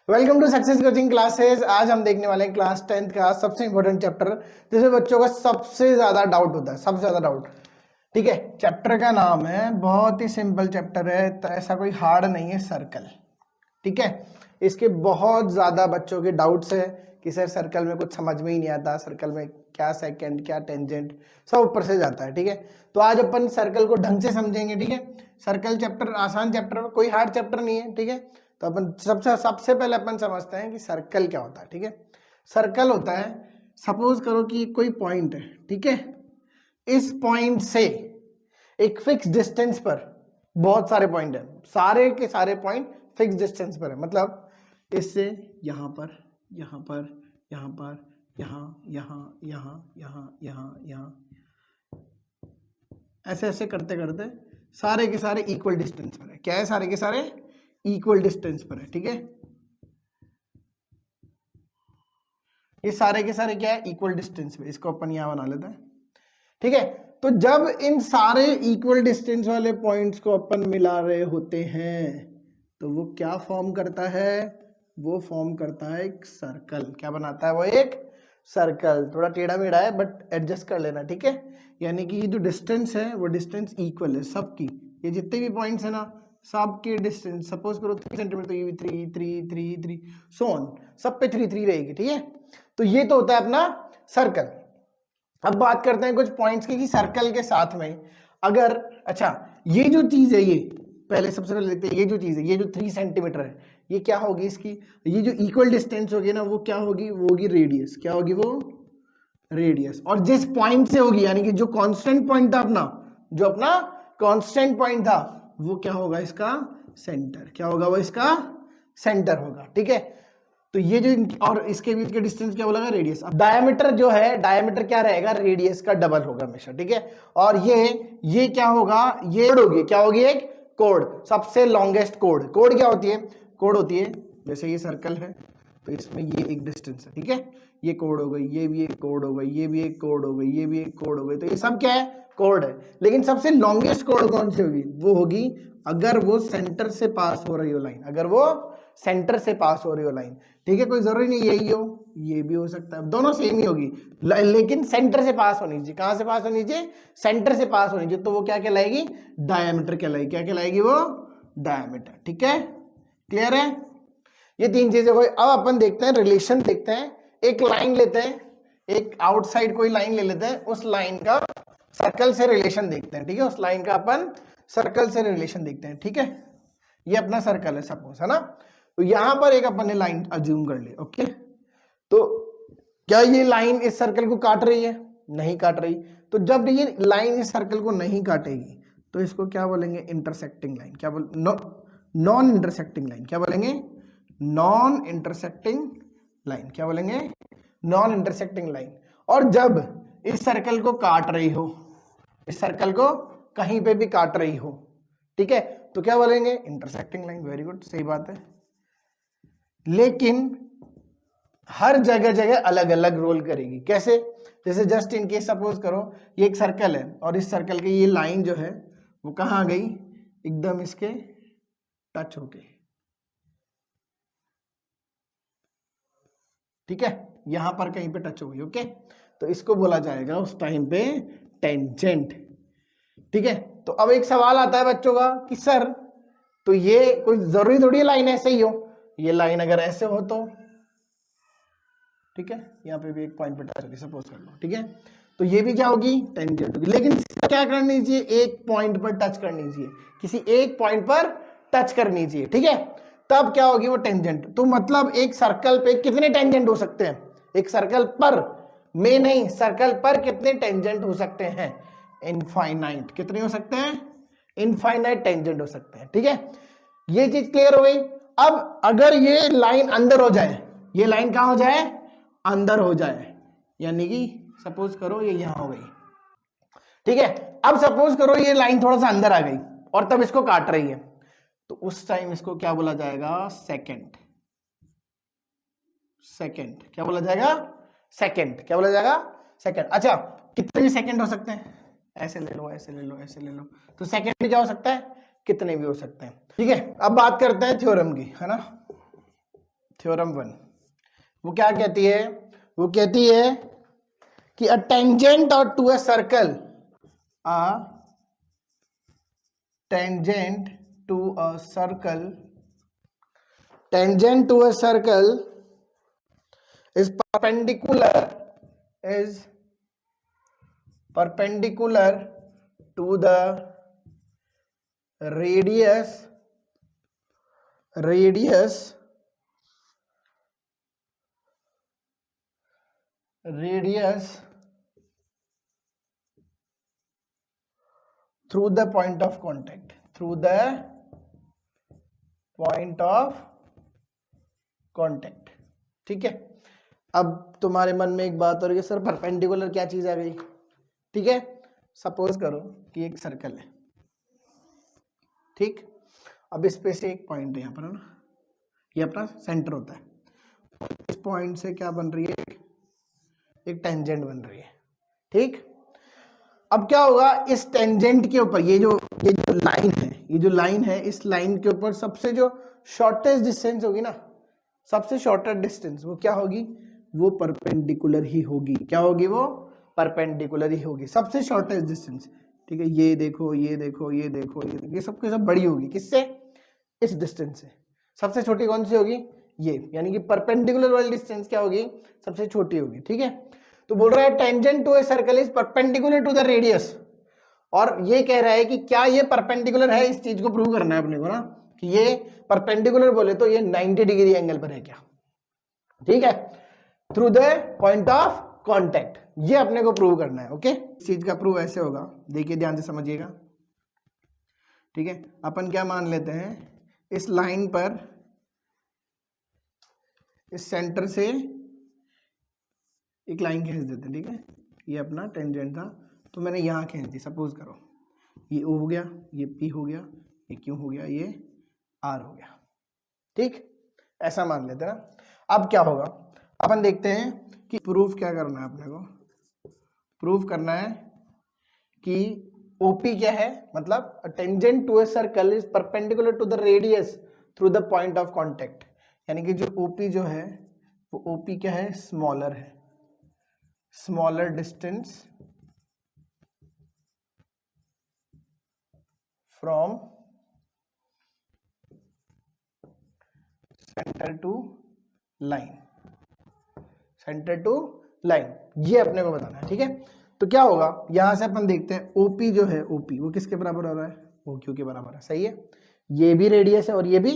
Welcome to success coaching classes. आज हम देखने वाले हैं क्लास 10th का सबसे इंपॉर्टेंट चैप्टर, जिसमें बच्चों का सबसे ज्यादा डाउट होता है, सबसे ज्यादा डाउट। ठीक है, चैप्टर का नाम है, बहुत ही सिंपल चैप्टर है, तो ऐसा कोई हार्ड नहीं है, सर्कल। ठीक है, इसके बहुत ज्यादा बच्चों के डाउट्स है कि सर सर्कल में कुछ समझ में ही नहीं आता, सर्कल में क्या सेकंड क्या टेंजेंट सब ऊपर से जाता है। ठीक है, तो आज अपन सर्कल को ढंग से समझेंगे। ठीक है, सर्कल चैप्टर आसान चैप्टर, कोई हार्ड चैप्टर नहीं है। ठीक है, तो अपन सबसे पहले अपन समझते हैं कि सर्कल क्या होता है। ठीक है, सर्कल होता है, सपोज करो कि कोई पॉइंट है। ठीक है, इस पॉइंट से एक फिक्स डिस्टेंस पर बहुत सारे पॉइंट है, सारे के सारे पॉइंट फिक्स डिस्टेंस पर है। मतलब इससे यहाँ पर, यहाँ पर, यहाँ पर, यहाँ, यहाँ, यहाँ, यहाँ, यहाँ, यहाँ, ऐसे ऐसे करते करते सारे के सारे इक्वल डिस्टेंस पर है। क्या है? सारे के सारे इक्वल डिस्टेंस पर है। ठीक है, ये सारे के सारे क्या है? इक्वल डिस्टेंस पे। इसको अपन यहां बना लेते हैं। ठीक है, तो जब इन सारे इक्वल डिस्टेंस वाले पॉइंट्स को अपन मिला रहे होते हैं तो वो क्या फॉर्म करता है? वो फॉर्म करता है एक सर्कल। क्या बनाता है वो? एक सर्कल। थोड़ा टेढ़ा मेढ़ा है बट एडजस्ट कर लेना। ठीक है, यानी कि ये जो डिस्टेंस है वो डिस्टेंस इक्वल है सबकी। ये जितने भी पॉइंट्स है ना, सबके डिस्टेंस, सपोज करो 3 सेंटीमीटर, तो ये भी 3 3 3 3 सो ऑन, सब पे 3 3 रहेगी। ठीक है, तो ये तो होता है अपना सर्कल। अब बात करते हैं कुछ पॉइंट्स की कि सर्कल के साथ में अगर, अच्छा ये जो चीज है, ये पहले सबसे पहले देखते हैं। ये जो चीज है, ये जो 3 सेंटीमीटर है, ये क्या होगी इसकी? ये जो इक्वल डिस्टेंस होगी ना, वो क्या होगी? वो होगी रेडियस। क्या होगी वो? रेडियस। और जिस पॉइंट से होगी, यानी कि जो कांस्टेंट पॉइंट था अपना, जो अपना कांस्टेंट पॉइंट था, वो क्या होगा? इसका सेंटर। क्या होगा? वो इसका सेंटर होगा। ठीक है, तो ये जो और इसके बीच के डिस्टेंस क्या बोला? रेडियस। अब डायमीटर जो है, डायमीटर क्या रहेगा? रेडियस का डबल होगा हमेशा। ठीक है, और ये क्या होगा? ये कोड होगी। क्या होगी? एक कोड, सबसे लॉन्गेस्ट कोड। कोड क्या होती है? कोड होती है, जैसे ये सर्कल है तो इसमें ये एक डिस्टेंस है। ठीक है, ये कोड हो गई, ये भी एक कोड हो गई, ये भी एक कोड हो गई, ये भी एक कोड हो गई। तो ये सब क्या है? कोड है। लेकिन सबसे लॉन्गेस्ट कोड कौन सी होगी? वो होगी अगर वो सेंटर से पास हो रही हो लाइन, अगर वो सेंटर से पास हो रही हो लाइन। ठीक है, कोई जरूरी नहीं यही हो, ये भी हो सकता है, दोनों सेम ही होगी, लेकिन सेंटर से पास होनी चाहिए। कहां से पास होनी चाहिए? सेंटर से पास होनी चाहिए। तो वो क्या कहलाएगी? डायमीटर कहलाएगी। क्या कहलाएगी वो? डायमीटर। ठीक है, क्लियर है? ये 3 चीजें हुई। अब अपन देखते हैं रिलेशन, देखते हैं। एक लाइन लेते हैं, एक आउटसाइड कोई लाइन ले लेते हैं, उस लाइन का सर्कल से रिलेशन देखते हैं। ठीक है, उस लाइन का अपन सर्कल से रिलेशन देखते हैं। ठीक है, ये अपना सर्कल है सपोज, है ना। तो यहां पर एक अपन ने लाइन अज्यूम कर ली। ओके, तो क्या ये लाइन इस सर्कल को काट रही है? नहीं काट रही। तो जब ये लाइन इस सर्कल को नहीं काटेगी तो इसको क्या बोलेंगे? Intersecting line. क्या बोल? Non intersecting line. क्या बोलेंगे? Non intersecting line. क्या बोलेंगे? Non intersecting line. और जब इस सर्कल को काट रही हो, इस सर्कल को कहीं पे भी काट रही हो, ठीक है, तो क्या बोलेंगे? Intersecting line. वेरी गुड, सही बात है। लेकिन हर जगह जगह अलग अलग रोल करेगी। कैसे? जैसे जस्ट इन केस सपोज करो ये एक सर्कल है और इस सर्कल की ये लाइन जो है वो कहां गई? एकदम इसके टच होके। ठीक है, यहां पर कहीं पे टच हो गई। ओके, तो इसको बोला जाएगा उस टाइम पे टेंजेंट। ठीक है, तो अब एक सवाल आता है बच्चों का कि सर, तो ये कोई जरूरी थोड़ी लाइन ऐसे ही हो, ये लाइन अगर ऐसे हो तो, ठीक है, यहाँ पे भी एक पॉइंट पे टच होगी सपोज कर लो। ठीक है, तो ये भी क्या होगी? टेंजेंट होगी। लेकिन क्या करनी चाहिए? एक पॉइंट पर टच करनी चाहिए, किसी एक पॉइंट पर टच करनी चाहिए। ठीक है, तब क्या होगी? वो टेंजेंट। तो मतलब एक सर्कल पे कितने टेंजेंट हो सकते हैं? एक सर्कल पर में नहीं, सर्कल पर कितने टेंजेंट हो सकते हैं? इनफाइनाइट। कितने हो सकते हैं? इनफाइनाइट टेंजेंट हो सकते हैं। ठीक है, ये चीज क्लियर हो गई। अब अगर ये लाइन अंदर हो जाए, ये लाइन कहां हो जाए? अंदर हो जाए, यानी कि सपोज करो ये यहां हो गई। ठीक है, अब सपोज करो ये लाइन थोड़ा सा अंदर आ गई और तब इसको काट रही है, तो उस टाइम इसको क्या बोला जाएगा? सेकंड। सेकंड। क्या बोला जाएगा? सेकंड। क्या बोला जाएगा? सेकंड। अच्छा, कितने भी सेकंड हो सकते हैं? ऐसे ले लो, ऐसे ले लो, ऐसे ले लो, तो सेकंड भी क्या हो सकता है? कितने भी हो सकते हैं। ठीक है, अब बात करते हैं थ्योरम की, है ना। थ्योरम 1 वो क्या कहती है? वो कहती है कि अ टेंजेंट और to a circle, a tangent to a circle, tangent to a circle is perpendicular to the radius through the point of contact, through the point of contact। ठीक है, अब तुम्हारे मन में एक बात और कि सर परपेंडिकुलर क्या चीज आ गई? ठीक है, सपोज करो कि एक सर्कल है, ठीक, अब इस पे से एक पॉइंट है यहाँ पर, है ना, ये अपना सेंटर होता है, इस पॉइंट से क्या बन रही है? एक टेंजेंट बन रही है, ठीक। अब क्या होगा, इस टेंजेंट के ऊपर ये जो लाइन है, ये जो लाइन है, इस लाइन के ऊपर सबसे जो शॉर्टेस्ट डिस्टेंस होगी ना, सबसे शॉर्टेस्ट डिस्टेंस वो क्या होगी? वो परपेंडिकुलर ही होगी। क्या होगी? वो परपेंडिकुलर ही होगी, सबसे शॉर्टेस्ट डिस्टेंस। ठीक है, ये देखो, ये देखो, ये देखो, ये देखो, ये सब के सब बड़ी होगी किससे? इस डिस्टेंस से। सबसे छोटी कौन सी होगी? ये, यानी कि परपेंडिकुलर वाली डिस्टेंस क्या होगी? सबसे छोटी होगी। ठीक है, तो बोल रहा है tangent to a circle is perpendicular to the radius, और ये कह रहा है कि क्या ये परपेंडिकुलर है, इस चीज को प्रूव करना है अपने को ना, कि ये परपेंडिकुलर बोले तो ये 90 डिग्री एंगल पर है क्या? ठीक है, through the point of contact, ये अपने को प्रूव करना है। ओके, इस चीज का प्रूव ऐसे होगा, देखिए ध्यान से समझिएगा। ठीक है, अपन क्या मान लेते हैं, इस लाइन पर, इस सेंटर से एक लाइन खींच देते हैं। ठीक है, ये अपना टेंजेंट था, तो मैंने यहां खींच दी। सपोज करो ये O हो गया, ये P हो गया, ये Q हो गया, ये R हो गया। ठीक, ऐसा मान लेते हैं ना। अब क्या होगा, अपन देखते हैं कि प्रूफ क्या करना है अपने को। प्रूफ करना है कि OP क्या है, मतलब tangent to a circle is perpendicular to the radius through the point of contact, यानी कि जो OP जो है वो OP क्या है? स्मॉलर है, smaller distance from center to line, center to line, ये अपने को बताना है। ठीक है, तो क्या होगा, यहां से अपन देखते हैं OP जो है, OP वो किसके बराबर हो रहा है? OQ के बराबर है। सही है, ये भी रेडियस है और ये भी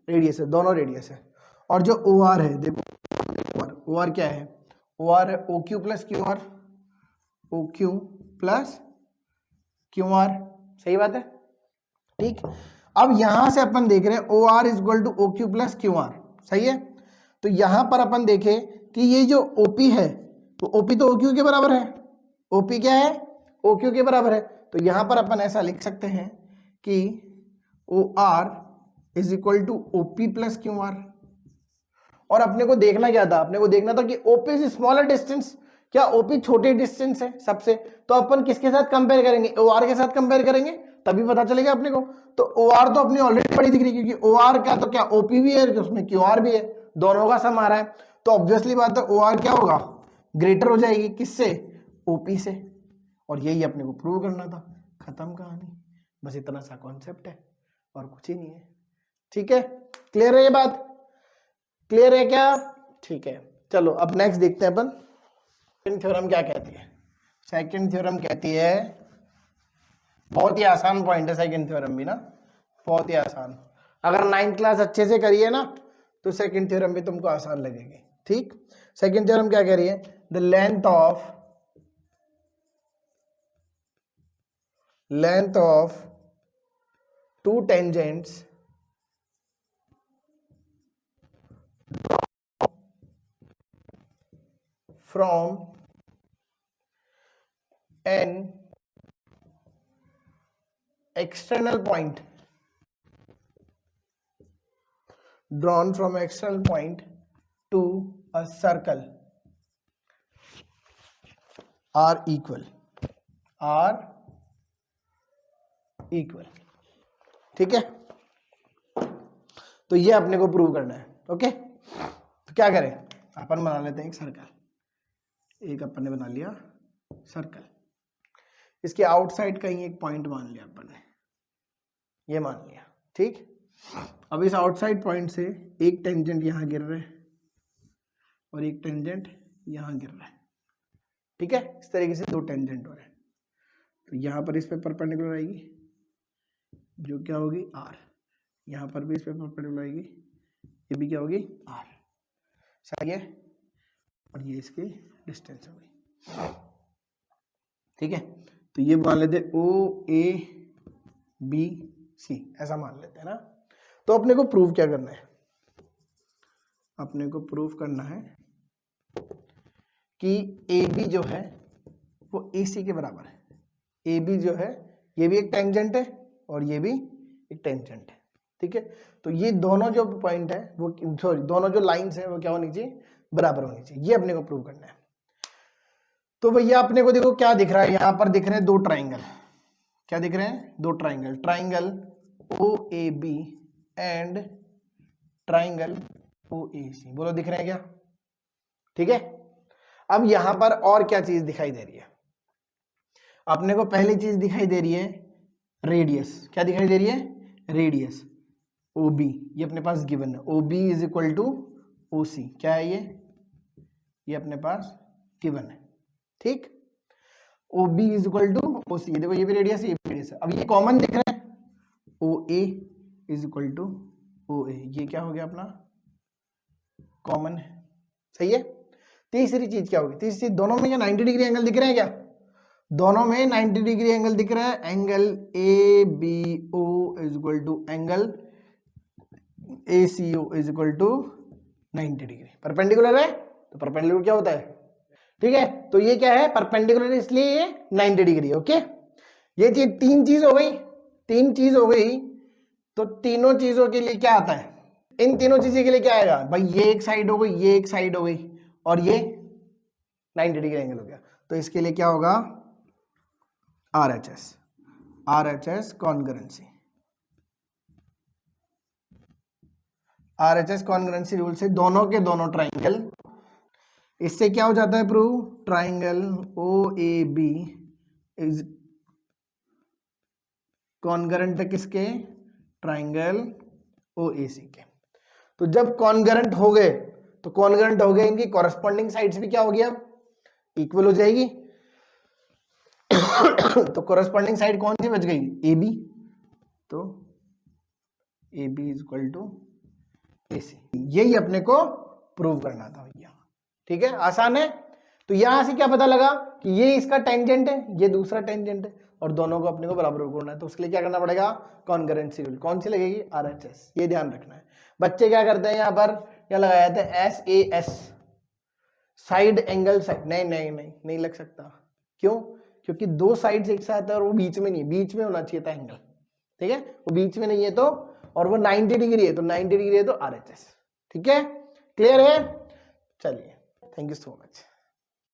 रेडियस है, दोनों रेडियस है। और जो OR है, देखो OR क्या है? OR है OQ plus QR, OQ plus QR। सही बात है, ठीक। अब यहां से अपन देख रहे हैं OR is equal to OQ plus QR। सही है, तो यहां पर अपन देखें कि ये जो OP है, तो OP तो OQ के बराबर है। OP क्या है? OQ के बराबर है। तो यहां पर अपन ऐसा लिख सकते हैं कि OR is equal to OP plus QR। और अपने को देखना क्या था? अपने को देखना था कि OP इज स्मॉलर डिस्टेंस, क्या OP छोटी डिस्टेंस है सबसे, तो अपन किसके साथ कंपेयर करेंगे? OR के साथ कंपेयर करेंगे, तभी पता चलेगा अपने को। तो OR तो अपनी ऑलरेडी बड़ी दिख रही है, क्योंकि OR का तो क्या OP भी है, उसमें QR भी है, दोनों का सम आ रहा है, तो ऑब्वियसली बात है OR क्या होगा? ग्रेटर हो जाएगी, किससे? OP से। और यही अपने को प्रूव करना था, खत्म कहानी। बस इतना सा कॉन्सेप्ट है और कुछ ही नहीं है। ठीक है, क्लियर है ये बात? क्लियर है क्या? ठीक है, चलो अब नेक्स्ट देखते हैं अपन सेकंड थ्योरम क्या कहती है। सेकंड थ्योरम कहती है, बहुत ही आसान पॉइंट है सेकंड थ्योरम भी ना, बहुत ही आसान। अगर 9th क्लास अच्छे से करिए ना तो सेकंड थ्योरम भी तुमको आसान लगेगी। ठीक, सेकंड थ्योरम क्या कह रही है? The length of to tangents from an external point, drawn from external point to a circle are equal, ठीक है, तो ये अपने को प्रूव करना है। ओके, तो क्या करें, अपन बना लेते हैं एक सर्कल, एक अपन ने बना लिया सर्कल, इसके आउटसाइड कहीं एक पॉइंट मान लिया अपन ने, ये मान लिया, ठीक। अब इस आउटसाइड पॉइंट से एक टेंजेंट यहां गिर रहा है और एक टेंजेंट यहां गिर रहा है, ठीक है। इस तरीके से दो टेंजेंट हो रहे हैं, तो यहां पर इस पे परपेंडिकुलर आएगी जो क्या होगी r, यहां पर भी इस पे परपेंडिकुलर आएगी, ये भी क्या होगी r, सही है। और ये इसकी डिस्टेंस होगी, ठीक है। तो ये मान लेते ओ ए बी सी, ऐसा मान लेते हैं ना। तो अपने को प्रूव क्या करना है, अपने को प्रूव करना है कि ए बी जो है वो ए सी के बराबर है। ए बी जो है ये भी एक टेंजेंट है और ये भी एक टेंजेंट है, ठीक है। तो ये दोनों जो पॉइंट है वो, सॉरी दोनों जो लाइंस है वो क्या होनी चाहिए, बराबर होनी चाहिए, ये अपने को प्रूव करना है। तो भैया अपने को देखो क्या दिख रहा है, यहां पर दिख रहे हैं दो ट्राइंगल, क्या दिख रहे हैं, दो triangle, triangle O A B and triangle O A C, बोलो दिख रहे हैं क्या, ठीक है। अब यहां पर और क्या चीज दिखाई दे रही है, अपने को पहली चीज दिखाई दे रही है रेडियस, क्या दिखाई दे रही है, रेडियस ओ बी, ये अपने पास गिवन है, O B is equal to O C, क्या है ये अपने पास गिवन है, ठीक। O B is equal to O C, देखो ये भी रेडियस है, ये भी रेडियस है। अब ये कॉमन दिख रहा है, ओ ए इज इक्वल टू ओ ए, ये क्या हो गया अपना कॉमन है, सही है। तीसरी चीज क्या होगी, तीसरी चीज दोनों में क्या 90 डिग्री एंगल दिख रहे हैं क्या, दोनों में 90 डिग्री एंगल दिख रहा है, angle A B O is equal to angle A C O is equal to 90 degree, perpendicular है। तो परपेंडिकुलर क्या होता है, ठीक है। तो ये क्या है, परपेंडिकुलर, इसलिए ये 90 डिग्री, ओके। ये चीज तीन चीज हो गई, तीन चीज हो गई। तो तीनों चीजों के लिए क्या आता है, इन तीनों चीजों के लिए क्या आएगा भाई, ये एक साइड हो गई, ये एक साइड हो गई और ये 90 डिग्री एंगल हो गया। तो इसके लिए क्या होगा, RHS, RHS congruency, RHS congruency rule से दोनों के दोनों ट्राइंगल, इससे क्या हो जाता है prove, triangle O A B is congruent किसके, ट्राइंगल ओ ए सी के। तो जब कॉन्ग्रुएंट हो गए, तो कॉन्ग्रुएंट हो गए, इनकी कॉरेस्पॉन्डिंग साइड्स भी क्या होगी, अब इक्वल हो जाएगी। तो कॉरेस्पॉन्डिंग साइड कौन सी बच गई, ए बी, तो A B is equal to A C, यही अपने को प्रूव करना था भैया, ठीक है, आसान है। तो यहां से क्या पता लगा कि ये इसका टेंजेंट है, ये दूसरा टेंजेंट है और दोनों को अपने को बराबर करना है। तो उसके लिए क्या करना पड़ेगा, कॉन्ग्रुएंसी रूल, कौन सी लगेगी, RHS, ये ध्यान रखना है। बच्चे क्या करते हैं, यहाँ पर क्या लगाया जाता है, SAS, साइड एंगल साइड, नहीं लग सकता, क्यों, क्योंकि दो साइड्स एक साथ है और वो बीच में नहीं, बीच में होना चाहिए था एंगल, ठीक है, वो बीच में नहीं है तो, और वो 90 डिग्री है, तो 90 डिग्री है तो RHS, ठीक है, क्लियर है। चलिए, थैंक यू सो मच।